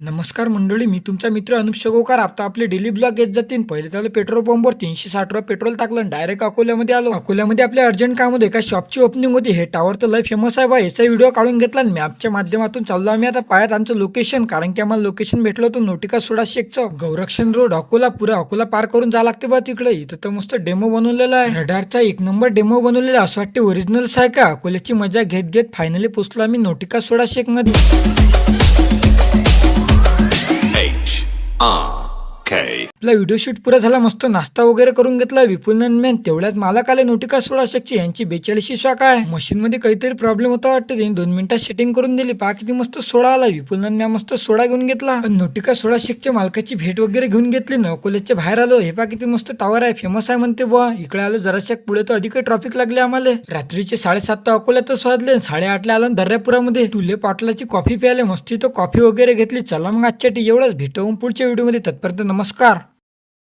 नमस्कार मंडळी, मी तुमचा मित्र अनुप शगोकार. आता आपले डेली ब्लॉग येत जातील. पहिले त्याला पेट्रोल पंपवर 360 रुपये पेट्रोल टाकलं, डायरेक्ट अकोल्यामध्ये आलो. अकोल्यामध्ये आपल्या अर्जंट काम होते, एका शॉपची ओपनिंग होती. हे टावर तर लय फेमस आहे बा. याचा व्हिडिओ काढून घेतला आणि मॅपच्या माध्यमातून चाललो आम्ही आता पायात आमचं लोकेशन, कारण की आम्हाला लोकेशन भेटलं होतं नोटिका सोडा शेकचं, गौरक्षण रोड अकोला. पुरा अकोला पार करून जा लागते बा तिकडे. इथं तर मस्त डेमो बनवलेला आहे, रडारचा 1 नंबर डेमो बनवलेला. असं वाटते ओरिजिनल्स आहे का. अकोल्याची मजा घेत घेत फायनली पोहोचलो आम्ही नोटिका सोडा शेक मध्ये. आपला व्हिडिओ शूट पुरा झाला, मस्त नाश्ता वगैरे करून घेतला. विपुल मॅन तेवढ्यात मालक आले नोटिका सोडा शेकची. यांची 42वी शाखा आहे. मशीन मध्ये काहीतरी प्रॉब्लेम होता वाटतं, त्यांनी 2 मिनिटात सेटिंग करून दिली. पहा किती मस्त सोडा आला. विपुल मॅन मस्त सोडा घेऊन घेतला. नोटिका सोडा शेकच्या मालकाची भेट वगैरे घेऊन घेतली. अकोल्याच्या बाहेर आलो. हे पहा किती मस्त टावर आहे, फेमस आहे म्हणते बुवा. इकडे आलो जराशा पुढे तर अधिक ट्रॉफिक लागले आम्हाला. रात्रीचे 7:30 तर अकोल्यातच वाजले. 8:30 आला दर्यापुरामध्ये. तुले पाटलाची कॉफी प्यायला मस्ती, तर कॉफी वगैरे घेतली. चला मग आजच्या एवढंच, भेटू पुढच्या व्हिडिओ मध्ये. तत्पर्यंत नमस्कार.